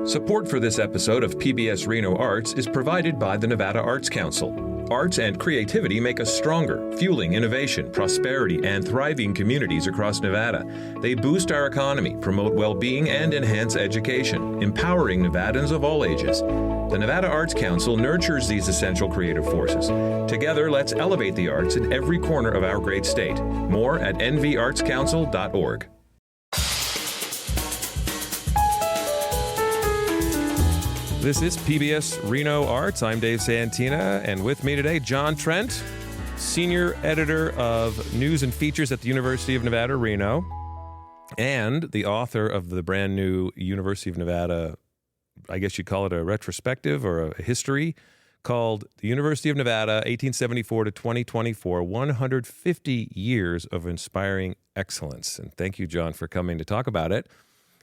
Support for this episode of PBS Reno Arts is provided by the Nevada Arts Council. Arts and creativity make us stronger, fueling innovation, prosperity, and thriving communities across Nevada. They boost our economy, promote well-being, and enhance education, empowering Nevadans of all ages. The Nevada Arts Council nurtures these essential creative forces. Together, let's elevate the arts in every corner of our great state. More at nvartscouncil.org. This is PBS Reno Arts. I'm Dave Santina, and with me today, John Trent, Senior Editor of News and Features at the University of Nevada, Reno, and the author of the brand new University of Nevada, I guess you'd call it a retrospective or a history, called The University of Nevada, 1874 to 2024, 150 Years of Inspiring Excellence. And thank you, John, for coming to talk about it.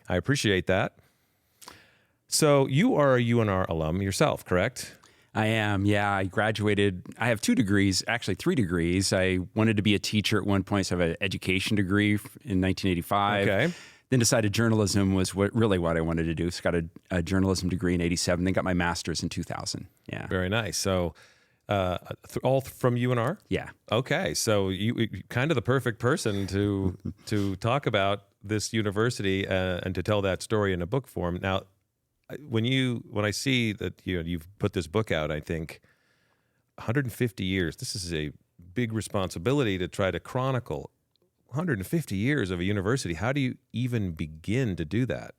I appreciate that. So you are a UNR alum yourself, correct? I am, yeah. I graduated, I have 2 degrees, actually 3 degrees. I wanted to be a teacher at one point, so I have an education degree in 1985. Okay. Then decided journalism was what I wanted to do. So got a journalism degree in 87, then got my master's in 2000. Yeah. Very nice. So all from UNR? Yeah. Okay. So you kind of the perfect person to talk about this university and to tell that story in a book form. Now, when I see that you've put this book out, I think 150 years. This is a big responsibility to try to chronicle 150 years of a university. How do you even begin to do that?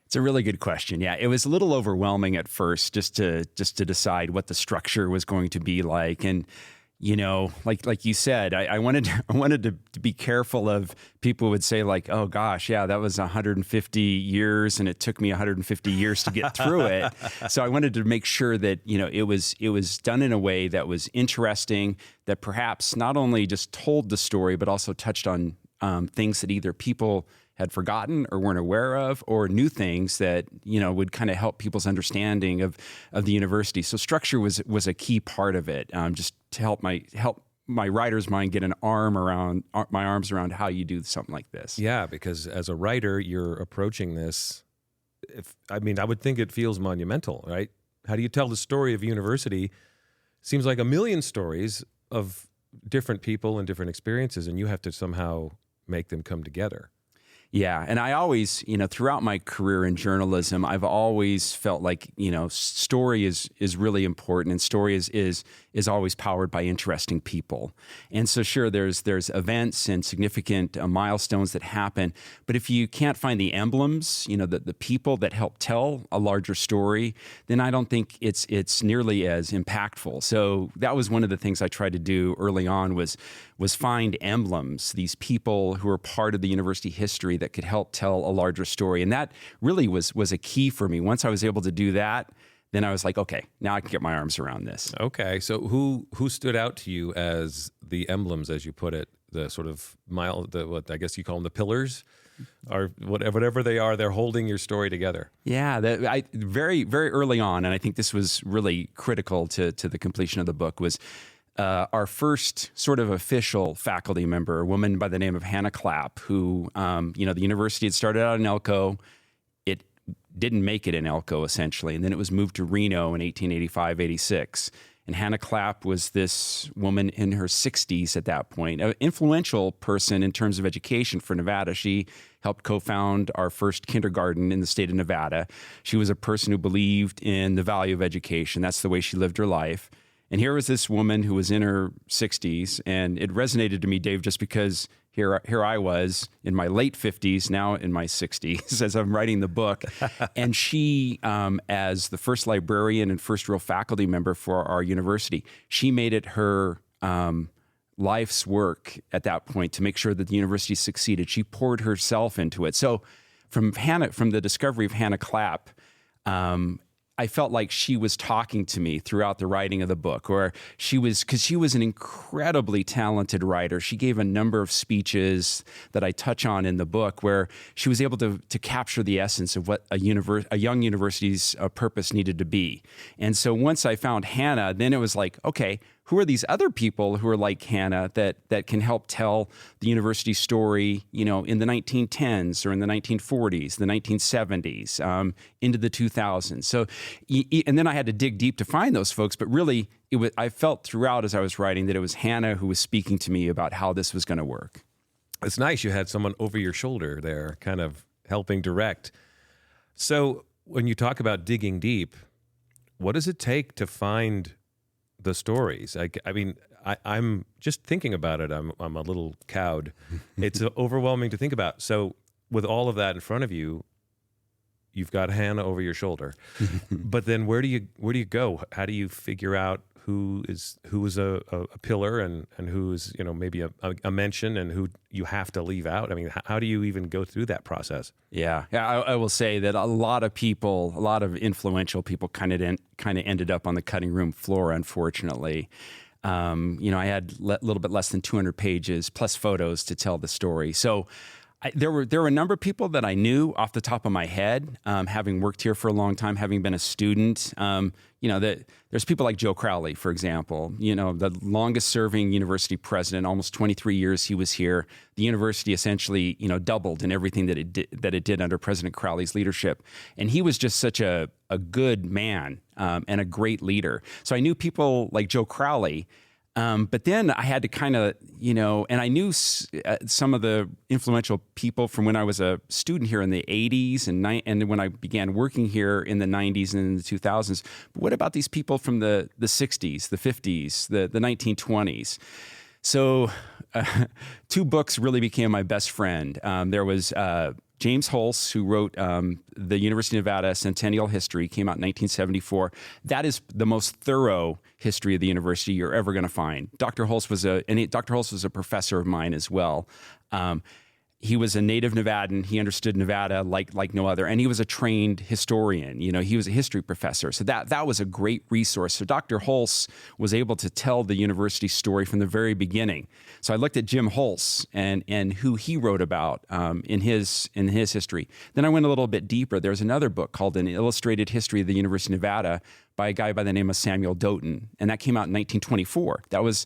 It's a really good question. Yeah, it was a little overwhelming at first just to decide what the structure was going to be like. And like you said, I wanted to be careful of people who would say like, oh gosh, yeah, that was 150 years and it took me 150 years to get through it. So I wanted to make sure that, it was done in a way that was interesting, that perhaps not only just told the story, but also touched on things that either people had forgotten or weren't aware of, or new things that, would kind of help people's understanding of the university. So structure was a key part of it, just to help my writer's mind get my arms around how you do something like this. Yeah, because as a writer, you're approaching this. I would think it feels monumental, right? How do you tell the story of a university? Seems like a million stories of different people and different experiences, and you have to somehow make them come together. Yeah, and I always, throughout my career in journalism, I've always felt like, story is really important, and story is always powered by interesting people. And so sure, there's events and significant milestones that happen, but if you can't find the emblems, the people that help tell a larger story, then I don't think it's nearly as impactful. So that was one of the things I tried to do early on was find emblems, these people who are part of the university history that could help tell a larger story. And that really was a key for me. Once I was able to do that, then I was like, okay, now I can get my arms around this. Okay, so who stood out to you as the emblems, as you put it, the sort of what I guess you call them the pillars, or whatever they are, they're holding your story together? Yeah, very, very early on, and I think this was really critical to the completion of the book, was our first sort of official faculty member, a woman by the name of Hannah Clapp, who, the university had started out in Elko. It didn't make it in Elko, essentially, and then it was moved to Reno in 1885, 86. And Hannah Clapp was this woman in her 60s at that point, an influential person in terms of education for Nevada. She helped co-found our first kindergarten in the state of Nevada. She was a person who believed in the value of education. That's the way she lived her life. And here was this woman who was in her 60s, and it resonated to me, Dave, just because here I was in my late 50s, now in my 60s, as I'm writing the book. And she, as the first librarian and first real faculty member for our university, she made it her life's work at that point to make sure that the university succeeded. She poured herself into it. So from the discovery of Hannah Clapp, I felt like she was talking to me throughout the writing of the book, because she was an incredibly talented writer. She gave a number of speeches that I touch on in the book where she was able to capture the essence of what a young university's purpose needed to be. And so once I found Hannah, then it was like, okay, who are these other people who are like Hannah that can help tell the university story, in the 1910s or in the 1940s, the 1970s, into the 2000s. So, and then I had to dig deep to find those folks, but really I felt throughout as I was writing that it was Hannah who was speaking to me about how this was going to work. It's nice you had someone over your shoulder there kind of helping direct. So when you talk about digging deep, what does it take to find the stories? I mean, I'm just thinking about it. I'm a little cowed. It's overwhelming to think about. So with all of that in front of you, you've got Hannah over your shoulder. But then where do you go? How do you figure out who is a pillar and who is, maybe a mention and who you have to leave out? I mean, how do you even go through that process? Yeah. I will say that a lot of influential people kind of ended up on the cutting room floor, unfortunately. I had a little bit less than 200 pages plus photos to tell the story. So there were a number of people that I knew off the top of my head, having worked here for a long time, having been a student. There's people like Joe Crowley, for example, the longest serving university president, almost 23 years he was here. The university essentially, doubled in everything that it did under President Crowley's leadership. And he was just such a good man and a great leader. So I knew people like Joe Crowley. But then I had to kind of, and I knew some of the influential people from when I was a student here in the 80s and when I began working here in the 90s and in the 2000s. But what about these people from the 60s, the 50s, the 1920s? So 2 books really became my best friend. There was James Holz, who wrote the University of Nevada Centennial History, came out in 1974. That is the most thorough history of the university you're ever going to find. Dr. Holz was a professor of mine as well. He was a native Nevadan. He understood Nevada like no other, and he was a trained historian. He was a history professor, so that was a great resource. So Dr. Holz was able to tell the university story from the very beginning. So I looked at Jim Holz and who he wrote about in his history. Then I went a little bit deeper. There's another book called An Illustrated History of the University of Nevada by a guy by the name of Samuel Doughton, and that came out in 1924. That was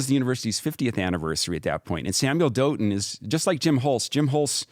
the university's 50th anniversary at that point. And Samuel Doughton is just like Jim Holz. Jim Holz,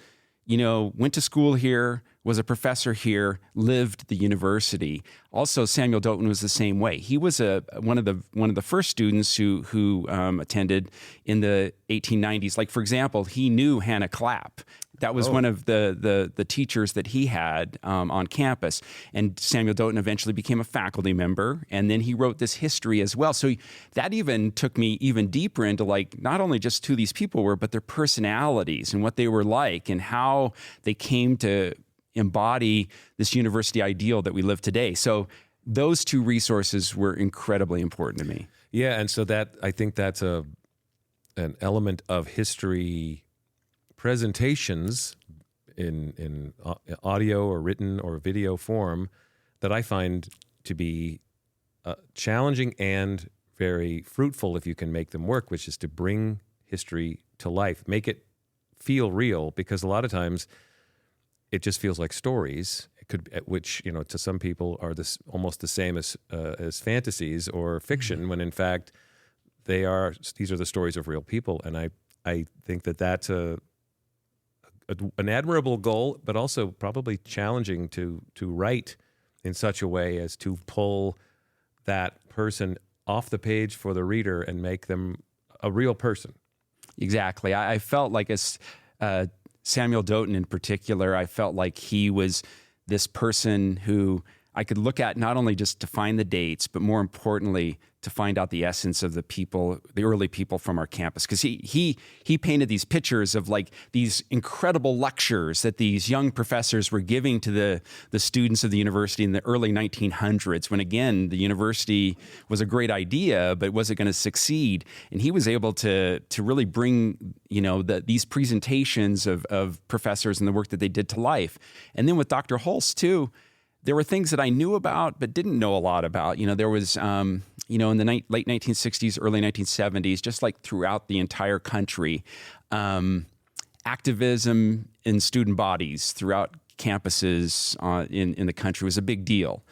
went to school here, was a professor here, lived the university. Also, Samuel Doughton was the same way. He was one of the first students who attended in the 1890s. Like, for example, he knew Hannah Clapp. That was one of the teachers that he had on campus. And Samuel Doughton eventually became a faculty member, and then he wrote this history as well. So that even took me even deeper into not only just who these people were, but their personalities and what they were like and how they came to embody this university ideal that we live today. So those 2 resources were incredibly important to me. Yeah, and so I think that's an element of history presentations in audio or written or video form that I find to be challenging and very fruitful if you can make them work, which is to bring history to life, make it feel real, because a lot of times it just feels like stories. It could, which to some people are almost the same as fantasies or fiction, when in fact these are the stories of real people. And I think that's an admirable goal, but also probably challenging to write in such a way as to pull that person off the page for the reader and make them a real person. Exactly. I felt like Samuel Doughton in particular, I felt like he was this person who I could look at not only just to find the dates, but more importantly, to find out the essence of the people, the early people from our campus. Because he painted these pictures of these incredible lectures that these young professors were giving to the students of the university in the early 1900s, when again, the university was a great idea, but was it going to succeed? And he was able to really bring, these presentations of professors and the work that they did to life. And then with Dr. Holz too, there were things that I knew about but didn't know a lot about. There was, in the late 1960s, early 1970s, just like throughout the entire country, activism in student bodies throughout campuses in the country was a big deal.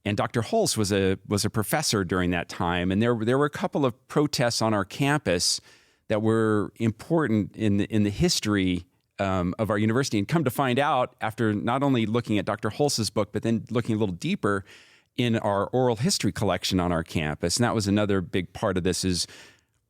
And Dr. Holz was a professor during that time, and there were a couple of protests on our campus that were important in the history of our university. And come to find out, after not only looking at Dr. Holz's book, but then looking a little deeper in our oral history collection on our campus, and that was another big part of this, is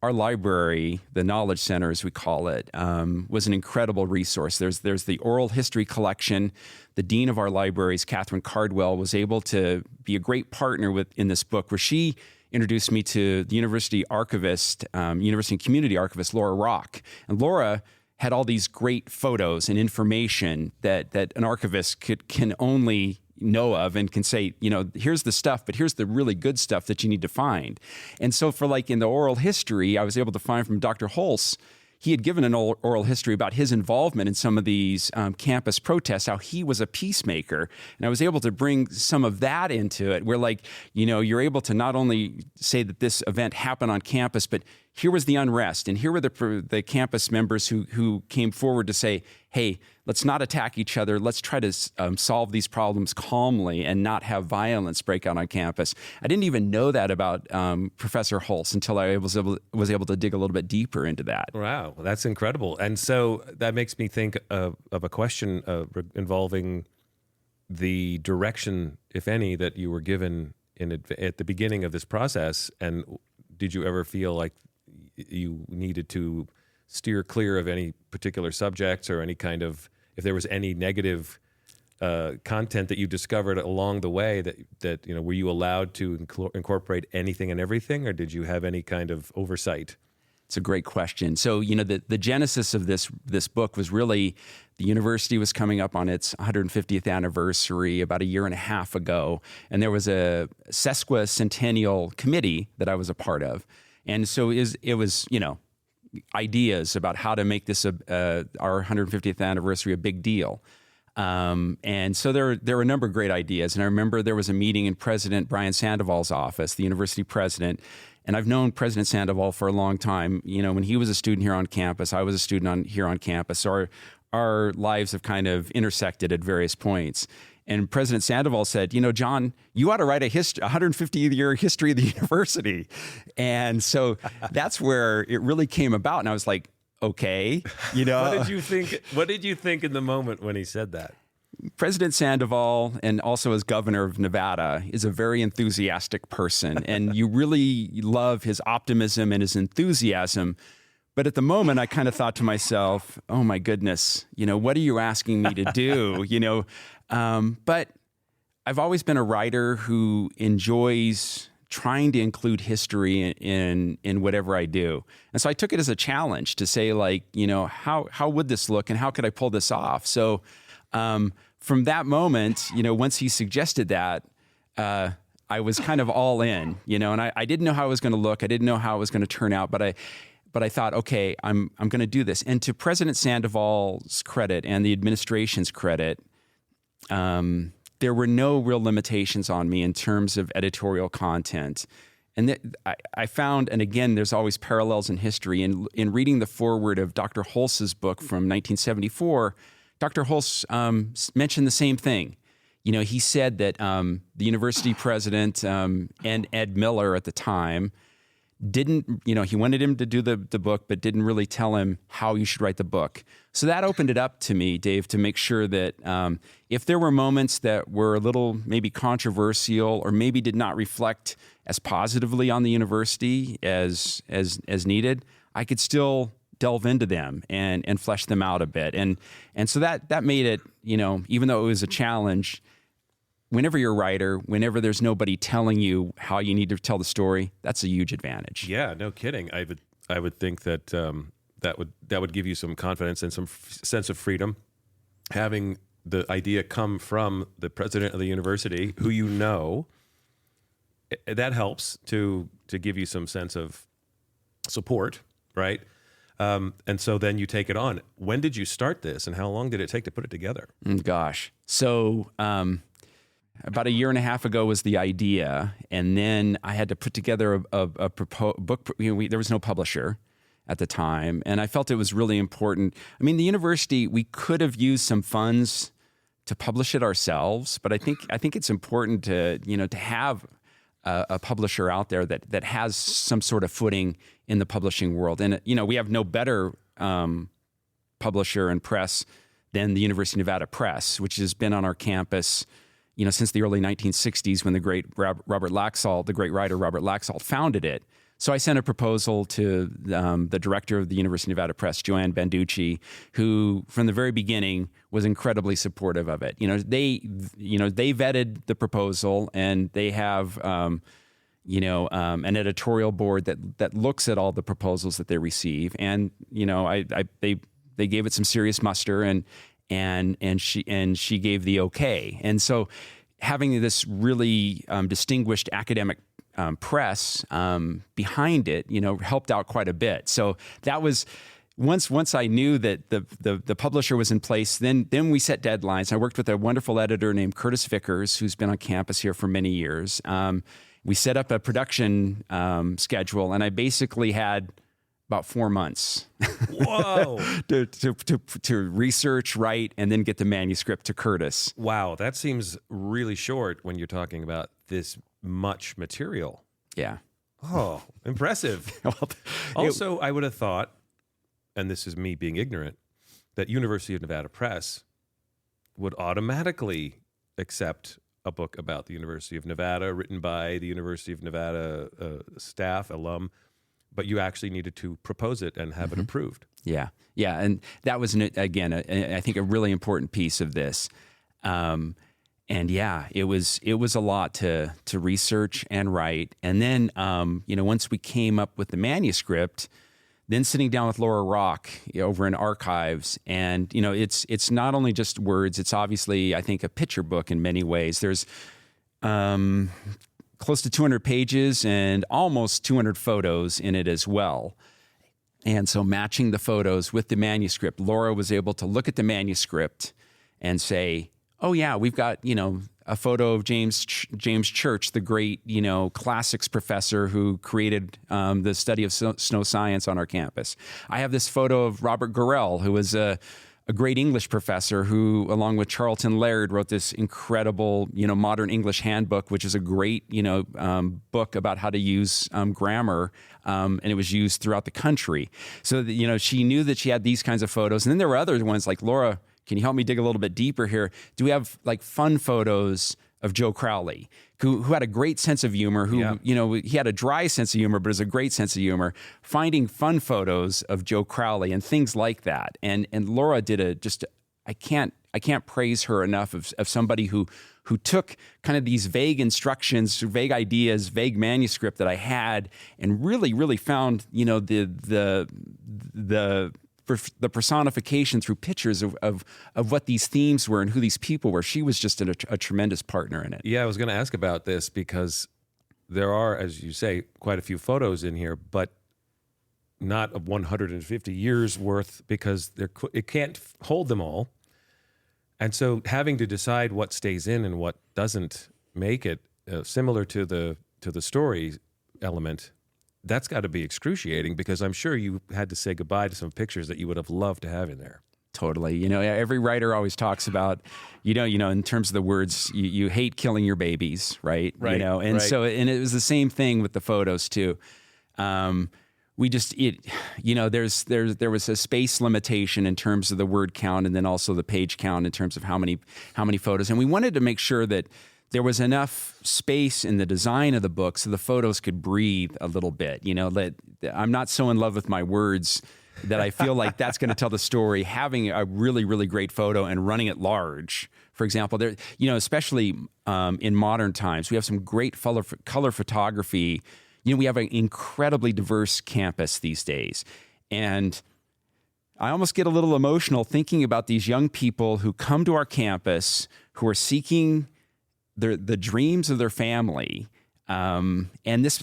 our library, the Knowledge Center, as we call it, was an incredible resource. There's the oral history collection. The dean of our libraries, Catherine Cardwell, was able to be a great partner in this book, where she introduced me to the university archivist, university and community archivist, Laura Rock. And Laura had all these great photos and information that an archivist can only know of, and can say, here's the stuff, but here's the really good stuff that you need to find. And so for in the oral history, I was able to find from Dr. Holz, he had given an oral history about his involvement in some of these campus protests, how he was a peacemaker. And I was able to bring some of that into it, where you're able to not only say that this event happened on campus, but here was the unrest, and here were the campus members who came forward to say, hey, let's not attack each other. Let's try to solve these problems calmly and not have violence break out on campus. I didn't even know that about Professor Holz until I was able to dig a little bit deeper into that. Wow, that's incredible. And so that makes me think of a question involving the direction, if any, that you were given at the beginning of this process. And did you ever feel like you needed to steer clear of any particular subjects, or any kind of, if there was any negative content that you discovered along the way, that were you allowed to incorporate anything and everything, or did you have any kind of oversight? It's a great question. So, the genesis of this book was really, the university was coming up on its 150th anniversary about a year and a half ago, and there was a sesquicentennial committee that I was a part of. And so it was ideas about how to make this our 150th anniversary a big deal. And so there were a number of great ideas. And I remember there was a meeting in President Brian Sandoval's office, the university president. And I've known President Sandoval for a long time. When he was a student here on campus, I was a student here on campus. So our lives have kind of intersected at various points. And President Sandoval said, John, you ought to write a 150-year history of the university. And so that's where it really came about. And I was like, okay, What did you think? What did you think in the moment when he said that? President Sandoval, and also as governor of Nevada, is a very enthusiastic person. And you really love his optimism and his enthusiasm. But at the moment, I kind of thought to myself, oh, my goodness, what are you asking me to do? But I've always been a writer who enjoys trying to include history in whatever I do. And so I took it as a challenge to say, how would this look, and how could I pull this off? So from that moment, once he suggested that, I was kind of all in, and I didn't know how it was going to look. I didn't know how it was going to turn out, but I thought, okay, I'm going to do this. And to President Sandoval's credit and the administration's credit, there were no real limitations on me in terms of editorial content. And I found, and again, there's always parallels in history. In reading the foreword of Dr. Holz's book from 1974, Dr. Holz mentioned the same thing. He said that the university president and Ed Miller at the time didn't, he wanted him to do the book, but didn't really tell him how you should write the book. So that opened it up to me, Dave, to make sure that if there were moments that were a little maybe controversial, or maybe did not reflect as positively on the university as needed, I could still delve into them and flesh them out a bit. And so that made it, even though it was a challenge, whenever you're a writer, whenever there's nobody telling you how you need to tell the story, that's a huge advantage. Yeah, no kidding. I would think that that would give you some confidence and some sense of freedom, having the idea come from the president of the university, who that helps to give you some sense of support, right? And so then you take it on. When did you start this, and how long did it take to put it together? Gosh. So about a year and a half ago was the idea, and then I had to put together a book. There was no publisher at the time, and I felt it was really important. I mean, the university, we could have used some funds publish it ourselves, but I think it's important to have a publisher out there that has some sort of footing in the publishing world. And we have no better publisher and press than the University of Nevada Press, which has been on our campus, since the early 1960s, when the great Robert Laxalt, the great writer Robert Laxalt, founded it. So I sent a proposal to the director of the University of Nevada Press, Joanne Banducci, who from the very beginning was incredibly supportive of it. They vetted the proposal, and they have an editorial board that looks at all the proposals that they receive, and they gave it some serious muster, and she gave the okay. And so having this really distinguished academic press behind it, helped out quite a bit. So that was once I knew that the publisher was in place, then we set deadlines. I worked with a wonderful editor named Curtis Vickers, who's been on campus here for many years. We set up a production schedule, and I basically had about 4 months. Whoa! to research, write, and then get the manuscript to Curtis. Wow, that seems really short when you're talking about this much material. Yeah. Oh, impressive. Also, I would have thought, and this is me being ignorant, that University of Nevada Press would automatically accept a book about the University of Nevada, written by the University of Nevada staff, alum, but you actually needed to propose it and have it approved. Yeah. Yeah. And that was, again, I think a really important piece of this. And yeah, it was a lot to research and write. And then, once we came up with the manuscript, then sitting down with Laura Rock over in archives, and, it's not only just words, it's obviously, I think, a picture book in many ways. There's, close to 200 pages and almost 200 photos in it as well. And so matching the photos with the manuscript, Laura was able to look at the manuscript and say, oh yeah, we've got, a photo of James Church, the great, classics professor who created the study of snow science on our campus. I have this photo of Robert Gorrell, who was a great English professor who, along with Charlton Laird, wrote this incredible, modern English handbook, which is a great, book about how to use grammar, and it was used throughout the country. So, she knew that she had these kinds of photos. And then there were other ones like, Laura, can you help me dig a little bit deeper here? Do we have like fun photos of Joe Crowley, who had a great sense of humor, he had a dry sense of humor, but it was a great sense of humor, finding fun photos of Joe Crowley and things like that. And Laura did I can't praise her enough of somebody who took kind of these vague instructions, vague ideas, vague manuscript that I had, and really, really found, the personification through pictures of what these themes were and who these people were. She was just a tremendous partner in it. Yeah, I was going to ask about this because there are, as you say, quite a few photos in here, but not of 150 years worth because it can't hold them all. And so having to decide what stays in and what doesn't make it similar to the story element, that's got to be excruciating because I'm sure you had to say goodbye to some pictures that you would have loved to have in there. Totally. Every writer always talks about, in terms of the words, you hate killing your babies, right? Right. So it was the same thing with the photos too. There was a space limitation in terms of the word count and then also the page count in terms of how many photos. And we wanted to make sure that there was enough space in the design of the book so the photos could breathe a little bit. I'm not so in love with my words that I feel like that's going to tell the story. Having a really, really great photo and running it large, for example, there, especially in modern times, we have some great color photography. We have an incredibly diverse campus these days, and I almost get a little emotional thinking about these young people who come to our campus who are seeking the dreams of their family, and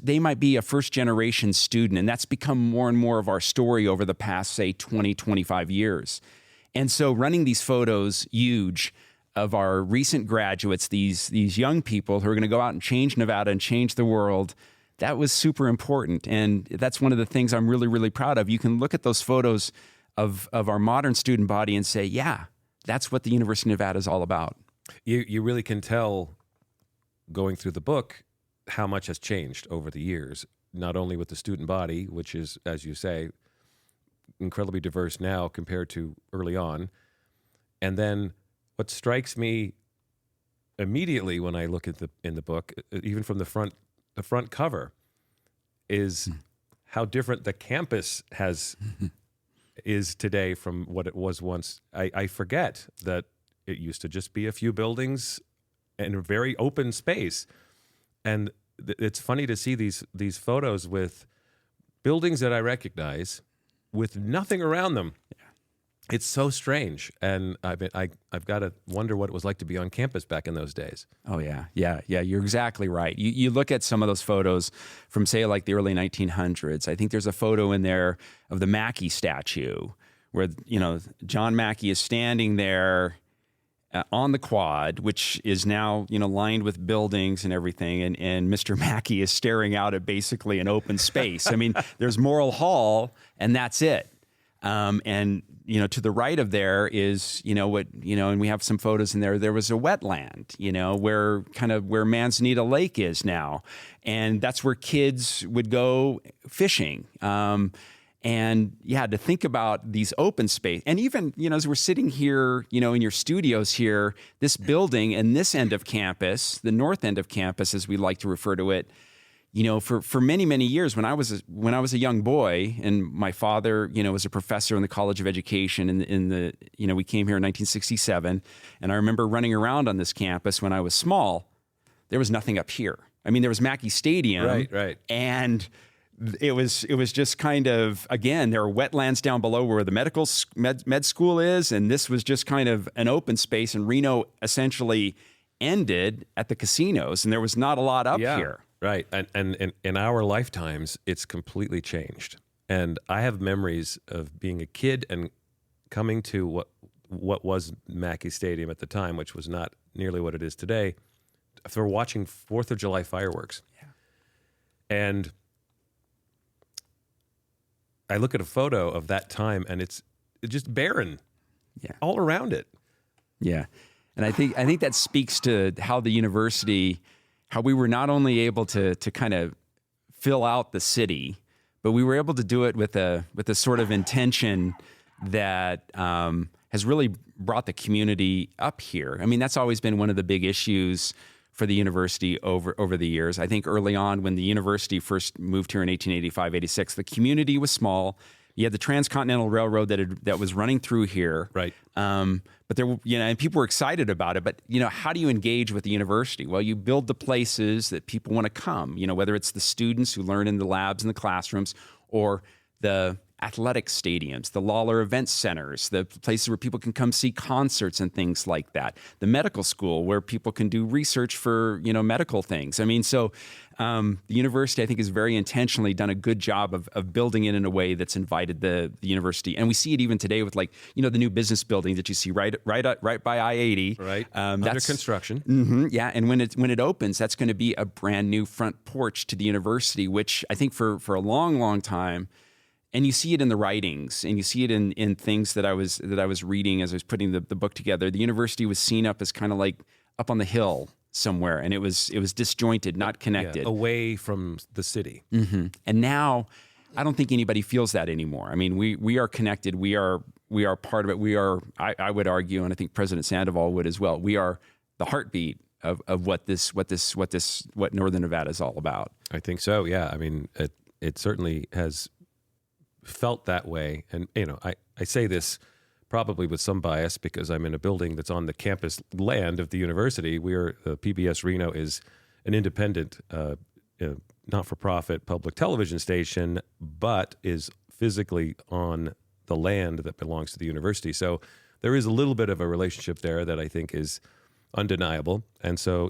they might be a first-generation student, and that's become more and more of our story over the past, say, 20, 25 years. And so running these photos, huge, of our recent graduates, these young people who are going to go out and change Nevada and change the world, that was super important. And that's one of the things I'm really, really proud of. You can look at those photos of our modern student body and say, yeah, that's what the University of Nevada is all about. You really can tell going through the book how much has changed over the years, not only with the student body, which is, as you say, incredibly diverse now compared to early on. And then what strikes me immediately when I look at in the book, even from the front cover, is how different the campus is today from what it was once. I forget that it used to just be a few buildings and a very open space. And it's funny to see these photos with buildings that I recognize with nothing around them. Yeah. It's so strange. And I've got to wonder what it was like to be on campus back in those days. Oh, yeah. You're exactly right. You look at some of those photos from, say, like the early 1900s. I think there's a photo in there of the Mackey statue where, John Mackey is standing there on the quad, which is now, lined with buildings and everything. And Mr. Mackey is staring out at basically an open space. I mean, there's Morrill Hall and that's it. And to the right of there is, and we have some photos in there. There was a wetland, where Manzanita Lake is now. And that's where kids would go fishing. And yeah, to think about these open space, and even, as we're sitting here, in your studios here, this building and this end of campus, the north end of campus, as we like to refer to it, for many, many years, when I was a young boy, and my father, was a professor in the College of Education we came here in 1967, and I remember running around on this campus when I was small. There was nothing up here. I mean, there was Mackey Stadium, right, and it was just kind of, again, there are wetlands down below where the med school is, and this was just kind of an open space, and Reno essentially ended at the casinos, and there was not a lot up here. Right. And in our lifetimes, it's completely changed. And I have memories of being a kid and coming to what was Mackey Stadium at the time, which was not nearly what it is today, for watching 4th of July fireworks. Yeah. And I look at a photo of that time and it's just barren all around it. Yeah. And I think that speaks to how the university, how we were not only able to kind of fill out the city, but we were able to do it with a sort of intention that has really brought the community up here. I mean, that's always been one of the big issues for the university over the years. I think early on when the university first moved here in 1885, 86, the community was small. You had the Transcontinental Railroad that was running through here. Right. But there, and people were excited about it. But, how do you engage with the university? Well, you build the places that people want to come, whether it's the students who learn in the labs and the classrooms, or the athletic stadiums, the Lawler Event Centers, the places where people can come see concerts and things like that. The medical school where people can do research for, medical things. I mean, so the university, I think, has very intentionally done a good job of building it in a way that's invited the university. And we see it even today with the new business building that you see right by I-80. Right, under construction. Mm-hmm, yeah, and when it opens, that's going to be a brand new front porch to the university, which I think for a long, long time. And you see it in the writings, and you see it in things that I was reading as I was putting the book together. The university was seen up as kind of like up on the hill somewhere, and it was disjointed, not connected, away from the city. Mm-hmm. And now, I don't think anybody feels that anymore. I mean, we are connected. We are part of it. We are. I would argue, and I think President Sandoval would as well. We are the heartbeat of what Northern Nevada is all about. I think so. Yeah. I mean, it certainly has felt that way. And, I say this probably with some bias because I'm in a building that's on the campus land of the university. PBS Reno is an independent, not-for-profit public television station, but is physically on the land that belongs to the university. So there is a little bit of a relationship there that I think is undeniable. And so,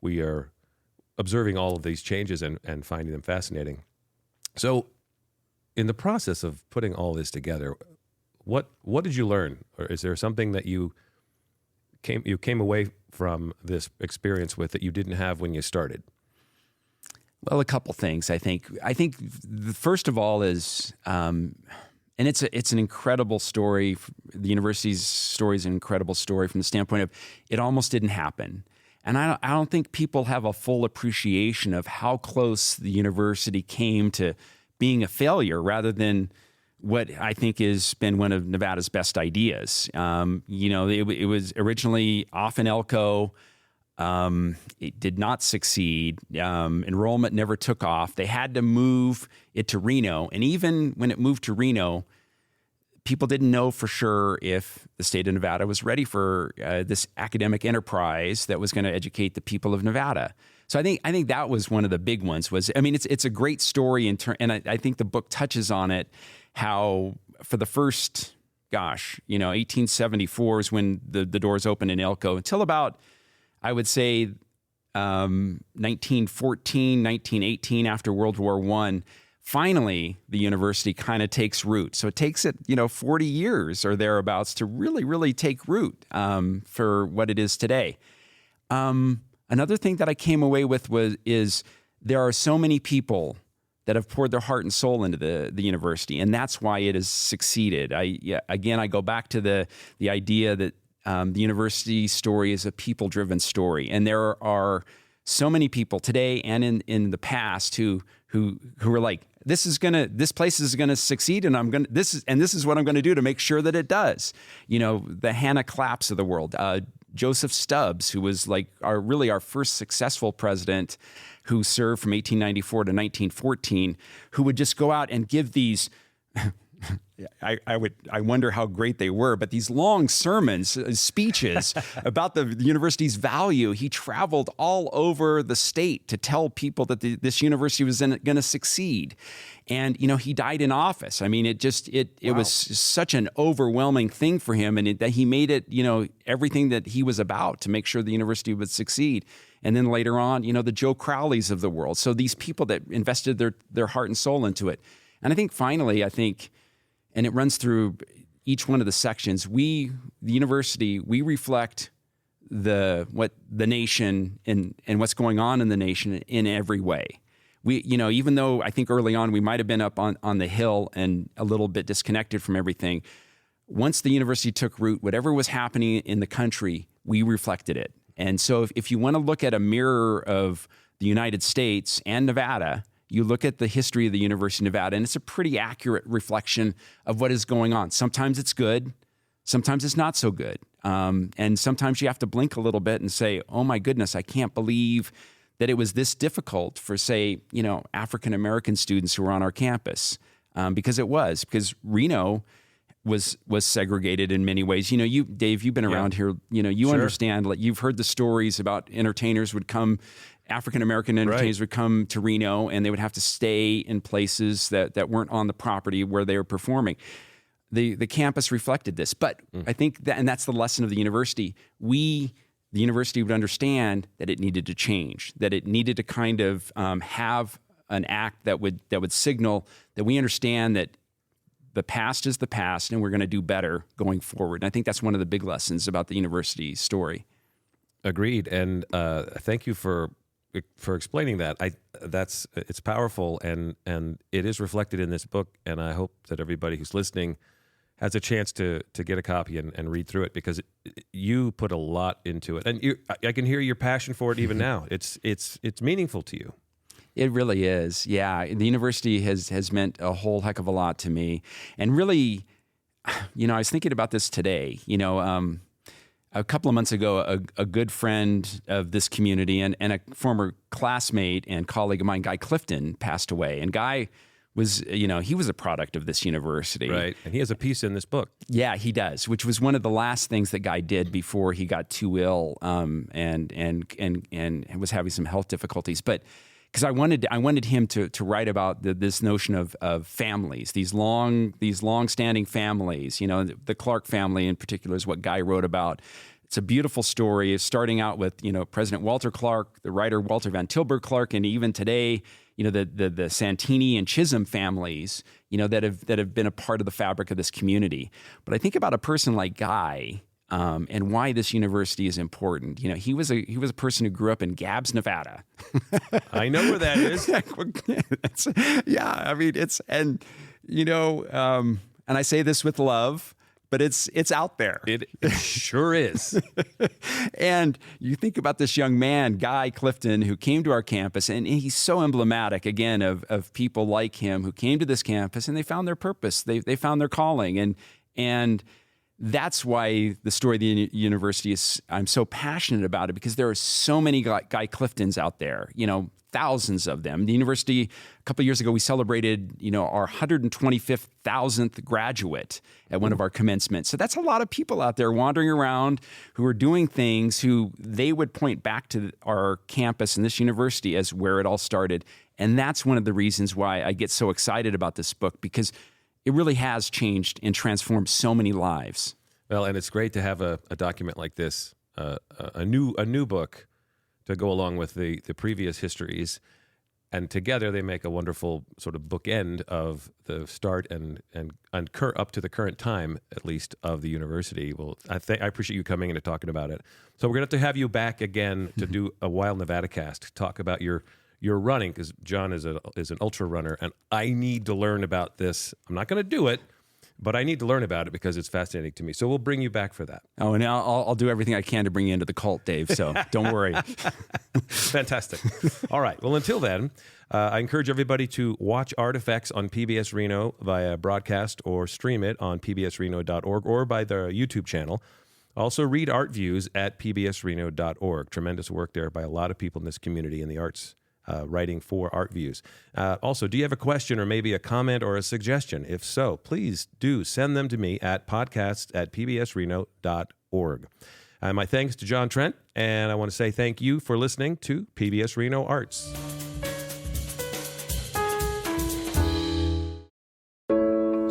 we are observing all of these changes and finding them fascinating. So in the process of putting all this together, what did you learn? Or is there something that you came away from this experience with that you didn't have when you started? Well, a couple things, I think. I think the first of all is And it's an incredible story. The university's story is an incredible story from the standpoint of it almost didn't happen. And I don't think people have a full appreciation of how close the university came to being a failure rather than what I think has been one of Nevada's best ideas. It was originally off in Elko. It did not succeed. Enrollment never took off. They had to move it to Reno. And even when it moved to Reno, people didn't know for sure if the state of Nevada was ready for this academic enterprise that was going to educate the people of Nevada. So I think that was one of the big ones. It's a great story and I think the book touches on it. How for the first, 1874 is when the doors opened in Elko until about, I would say, 1914, 1918 after World War I. Finally, the university kind of takes root. So it takes it, 40 years or thereabouts to really, really take root for what it is today. Another thing that I came away with is there are so many people that have poured their heart and soul into the university, and that's why it has succeeded. I go back to the idea that the university story is a people-driven story, and there are so many people today and in the past who are like, this place is gonna succeed, and this is what I'm gonna do to make sure that it does. The Hannah Clapps of the world, Joseph Stubbs, who was like our first successful president, who served from 1894 to 1914, who would just go out and give these. I wonder how great they were, but these long sermons, speeches about the university's value. He traveled all over the state to tell people that this university was going to succeed. And, he died in office. I mean, it was such an overwhelming thing for him, and that he made it, everything that he was about to make sure the university would succeed. And then later on, the Joe Crowleys of the world. So these people that invested their heart and soul into it. And I think finally, and it runs through each one of the sections, the university, we reflect what the nation and what's going on in the nation in every way. We, even though I think early on we might have been up on the hill and a little bit disconnected from everything, once the university took root, whatever was happening in the country, we reflected it. And so if you want to look at a mirror of the United States and Nevada, you look at the history of the University of Nevada, and it's a pretty accurate reflection of what is going on. Sometimes it's good, sometimes it's not so good. And sometimes you have to blink a little bit and say, oh my goodness, I can't believe that it was this difficult for, say, African-American students who were on our campus. Because Reno was segregated in many ways. Dave, you've been around here, you Sure. understand, like you've heard the stories about African-American entertainers would come to Reno, and they would have to stay in places that weren't on the property where they were performing. The campus reflected this, but I think that's the lesson of the university. The university would understand that it needed to change, that it needed to kind of have an act that would signal that we understand that the past is the past, and we're going to do better going forward. And I think that's one of the big lessons about the university story. Agreed, and thank you for explaining that. It's powerful, and it is reflected in this book. And I hope that everybody who's listening has a chance to get a copy and read through it, because you put a lot into it, and I can hear your passion for it even now. It's meaningful to you. It really is. Yeah. The university has meant a whole heck of a lot to me. And really, I was thinking about this today. A couple of months ago, a good friend of this community and a former classmate and colleague of mine, Guy Clifton, passed away. And Guy was, he was a product of this university. Right. And he has a piece in this book. Yeah, he does, which was one of the last things that Guy did before he got too ill and was having some health difficulties. But because I wanted him to write about this notion of families, these long-standing families. The Clark family in particular is what Guy wrote about. It's a beautiful story. It's starting out with President Walter Clark, the writer Walter Van Tilburg Clark, and even today, the Santini and Chisholm families, that have been a part of the fabric of this community. But I think about a person like Guy. And why this university is important. He was a person who grew up in Gabbs, Nevada. I know where that is. and I say this with love, but it's out there. It sure is. And you think about this young man, Guy Clifton, who came to our campus, and he's so emblematic, again, of people like him who came to this campus and they found their purpose. They found their calling. And that's why the story of the university is, I'm so passionate about it, because there are so many Guy Cliftons out there, thousands of them. The university, a couple of years ago, we celebrated, our 125,000th graduate at one of our commencements. So that's a lot of people out there wandering around who are doing things who they would point back to our campus and this university as where it all started. And that's one of the reasons why I get so excited about this book, because it really has changed and transformed so many lives. Well, and it's great to have a document like this, a new book to go along with the previous histories, and together they make a wonderful sort of bookend of the start and up to the current time, at least, of the university. Well, I appreciate you coming in and talking about it. So we're going to have you back again to do a Wild Nevada cast, talk about your running, because John is an ultra runner, and I need to learn about this. I'm not going to do it, but I need to learn about it because it's fascinating to me. So we'll bring you back for that. Oh, and I'll do everything I can to bring you into the cult, Dave, so don't worry. Fantastic. All right. Well, until then, I encourage everybody to watch Artifacts on PBS Reno via broadcast or stream it on pbsreno.org or by the YouTube channel. Also, read art views at pbsreno.org. Tremendous work there by a lot of people in this community in the arts. Writing for Art Views. Also, do you have a question or maybe a comment or a suggestion? If so, please do send them to me at podcasts@pbsreno.org. My thanks to John Trent, and I want to say thank you for listening to PBS Reno Arts.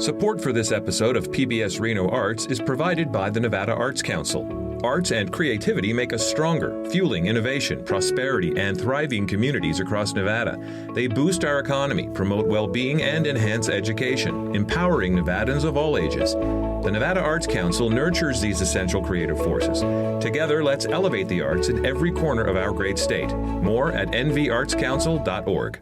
Support for this episode of PBS Reno Arts is provided by the Nevada Arts Council. Arts and creativity make us stronger, fueling innovation, prosperity, and thriving communities across Nevada. They boost our economy, promote well-being, and enhance education, empowering Nevadans of all ages. The Nevada Arts Council nurtures these essential creative forces. Together, let's elevate the arts in every corner of our great state. More at nvartscouncil.org.